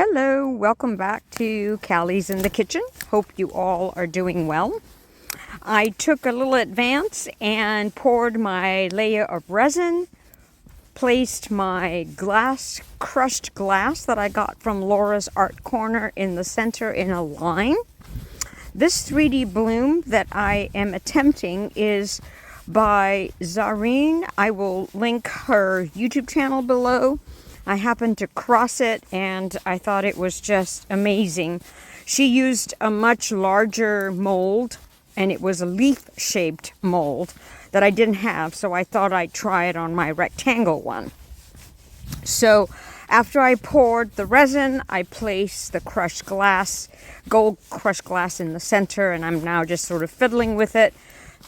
Hello, welcome back to Callie's in the Kitchen. Hope you all are doing well. I took a little advance and poured my layer of resin, placed my crushed glass that I got from Laura's Art Corner in the center in a line. This 3D bloom that I am attempting is by Zarrin. I will link her YouTube channel below. I happened to cross it and I thought it was just amazing. She used a much larger mold and it was a leaf-shaped mold that I didn't have, so I thought I'd try it on my rectangle one. So after I poured the resin, I placed the crushed glass, gold crushed glass in the center, and I'm now just sort of fiddling with it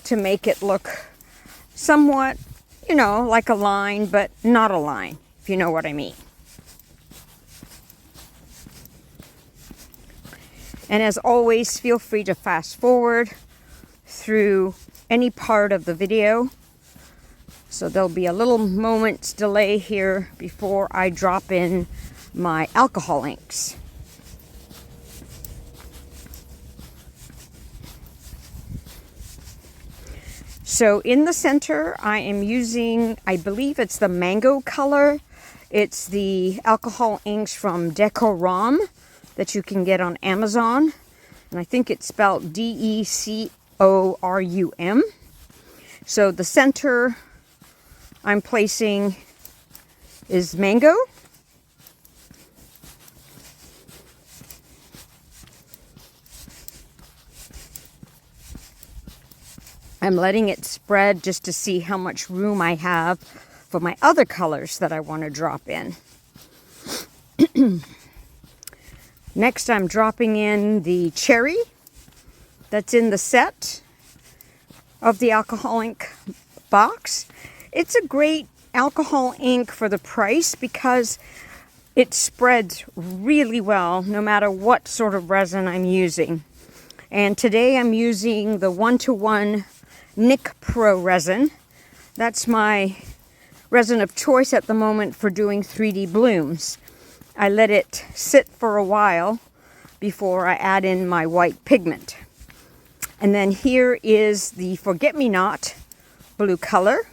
to make it look somewhat, like a line, but not a line, if you know what I mean. And as always, feel free to fast forward through any part of the video. So there'll be a little moment's delay here before I drop in my alcohol inks. So in the center, I am using, I believe it's the mango color. It's the alcohol inks from Decorum that you can get on Amazon. And I think it's spelled Decorum. So the center I'm placing is mango. I'm letting it spread just to see how much room I have for my other colors that I want to drop in. Next, I'm dropping in the cherry that's in the set of the alcohol ink box. It's a great alcohol ink for the price because it spreads really well no matter what sort of resin I'm using. And today I'm using the 1:1 Nic Pro resin. That's my resin of choice at the moment for doing 3D blooms. I let it sit for a while before I add in my white pigment. And then here is the Forget-Me-Not blue color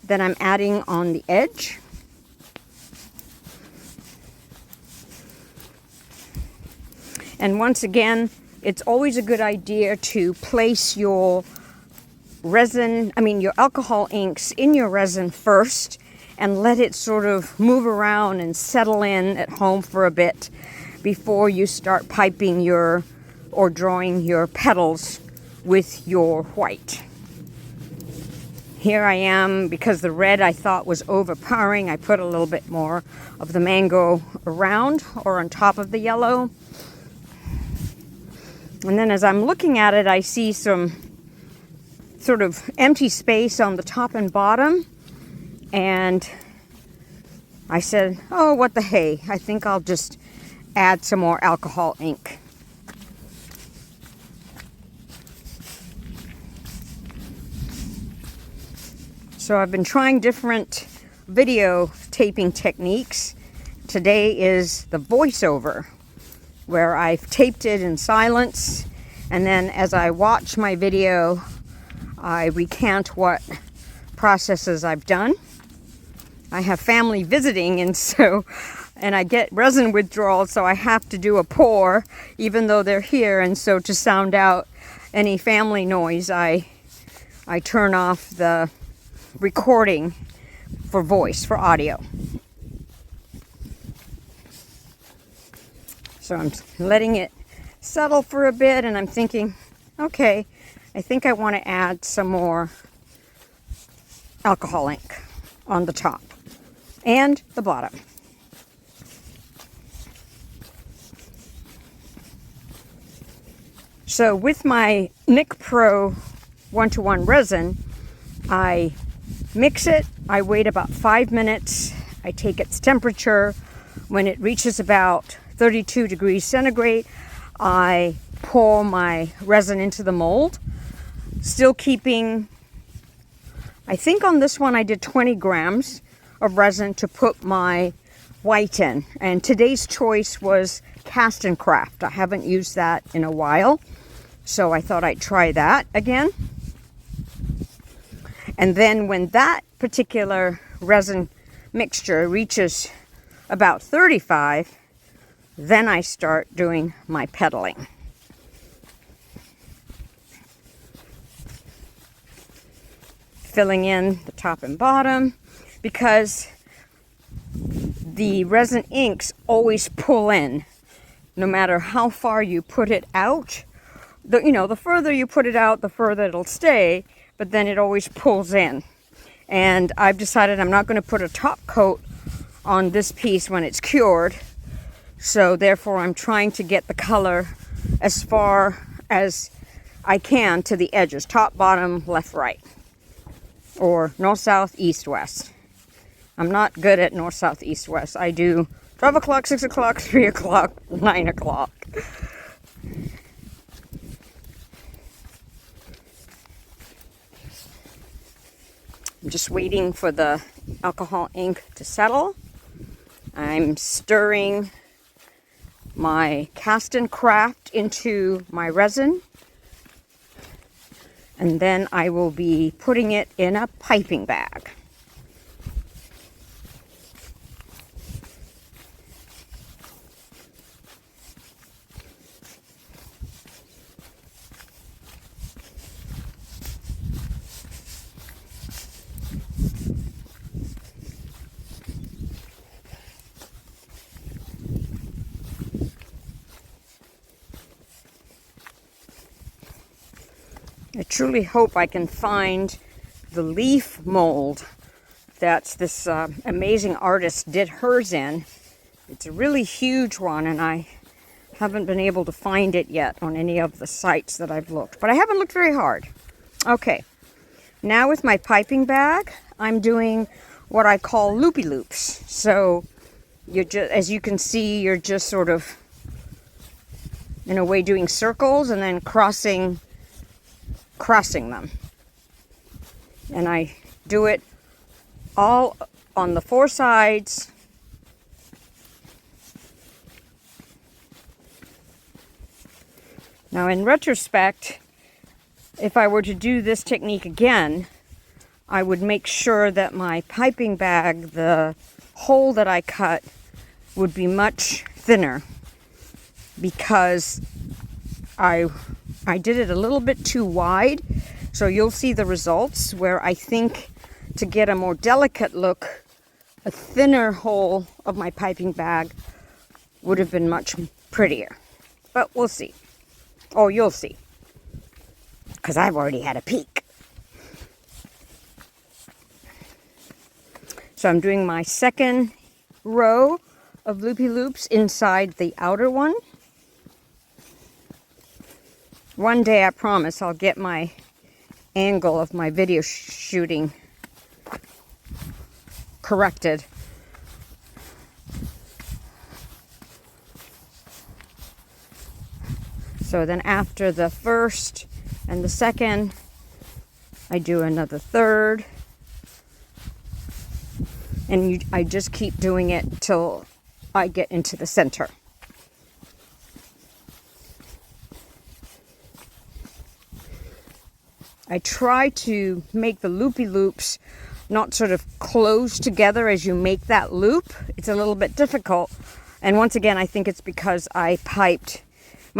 that I'm adding on the edge. And once again, it's always a good idea to place your your alcohol inks in your resin first and let it sort of move around and settle in at home for a bit before you start piping or drawing your petals with your white. Here I am, because the red I thought was overpowering, I put a little bit more of the mango around or on top of the yellow. And then as I'm looking at it, I see some sort of empty space on the top and bottom. And I said, oh, what the hey, I think I'll just add some more alcohol ink. So I've been trying different video taping techniques. Today is the voiceover, where I've taped it in silence, and then as I watch my video, I recant what processes I've done. I have family visiting, and I get resin withdrawal, so I have to do a pour even though they're here. And so to sound out any family noise, I turn off the recording for voice, for audio. So I'm letting it settle for a bit, and I'm thinking, okay, I think I want to add some more alcohol ink on the top and the bottom. So with my Nic Pro 1:1 resin, I mix it, I wait about 5 minutes, I take its temperature. When it reaches about 32 degrees centigrade, I pour my resin into the mold, still keeping, I think on this one I did 20 grams of resin to put my whiten. And today's choice was Cast and Craft. I haven't used that in a while, so I thought I'd try that again. And then when that particular resin mixture reaches about 35, then I start doing my pedaling. Filling in the top and bottom, because the resin inks always pull in no matter how far you put it out. The further you put it out, the further it'll stay, but then it always pulls in. And I've decided I'm not going to put a top coat on this piece when it's cured, so therefore I'm trying to get the color as far as I can to the edges, top, bottom, left, right, or north, south, east, west. I'm not good at north, south, east, west. I do 12 o'clock, 6 o'clock, 3 o'clock, 9 o'clock. I'm just waiting for the alcohol ink to settle. I'm stirring my Cast and Craft into my resin, and then I will be putting it in a piping bag. I truly hope I can find the leaf mold that this amazing artist did hers in. It's a really huge one, and I haven't been able to find it yet on any of the sites that I've looked. But I haven't looked very hard. Okay, now with my piping bag, I'm doing what I call loopy loops. So as you can see, you're just sort of, in a way, doing circles and then crossing them. And I do it all on the 4 sides. Now, in retrospect, if I were to do this technique again, I would make sure that my piping bag, the hole that I cut, would be much thinner, because I did it a little bit too wide. So you'll see the results where I think, to get a more delicate look, a thinner hole of my piping bag would have been much prettier. But we'll see. Oh, you'll see, because I've already had a peek. So I'm doing my second row of loopy loops inside the outer one. One day, I promise, I'll get my angle of my video shooting corrected. So then after the first and the second, I do another third. And I just keep doing it till I get into the center. I try to make the loopy loops not sort of close together as you make that loop. It's a little bit difficult. And once again, I think it's because my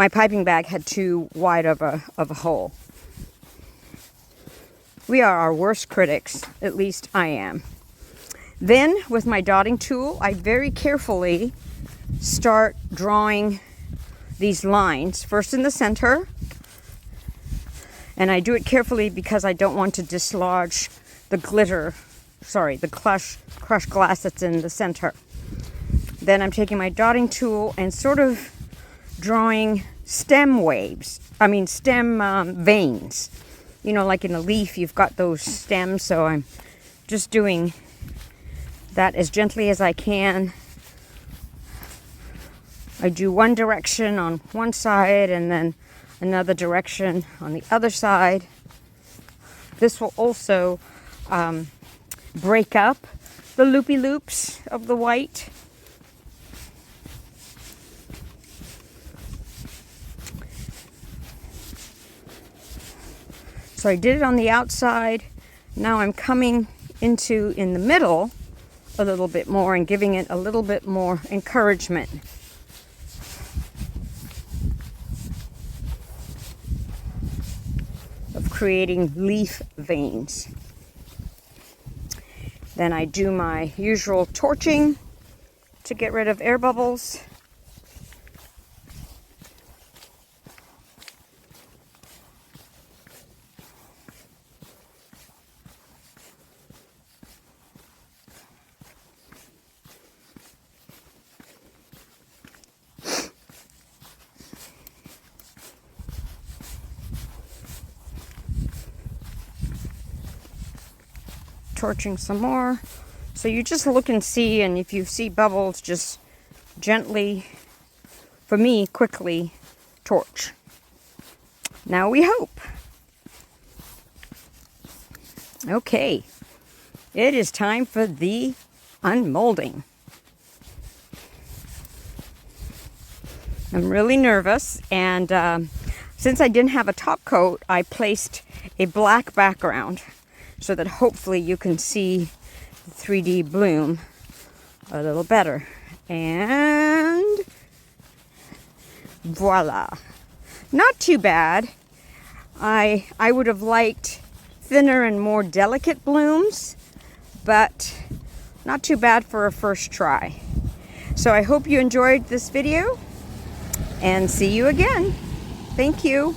piping bag had too wide of a hole. We are our worst critics, at least I am. Then with my dotting tool, I very carefully start drawing these lines, first in the center. And I do it carefully because I don't want to dislodge the crushed glass that's in the center. Then I'm taking my dotting tool and sort of drawing stem veins. You know, like in a leaf, you've got those stems, so I'm just doing that as gently as I can. I do one direction on one side and then another direction on the other side. This will also break up the loopy loops of the white So I did it on the outside. Now I'm coming into in the middle a little bit more and giving it a little bit more encouragement. Of creating leaf veins. Then I do my usual torching to get rid of air bubbles. Torching some more. So you just look and see, and if you see bubbles, just gently, for me, quickly torch. Now we hope. Okay, it is time for the unmolding. I'm really nervous, and since I didn't have a top coat, I placed a black background so that hopefully you can see the 3D bloom a little better. And voila. Not too bad. I would have liked thinner and more delicate blooms, but not too bad for a first try. So I hope you enjoyed this video, and see you again. Thank you.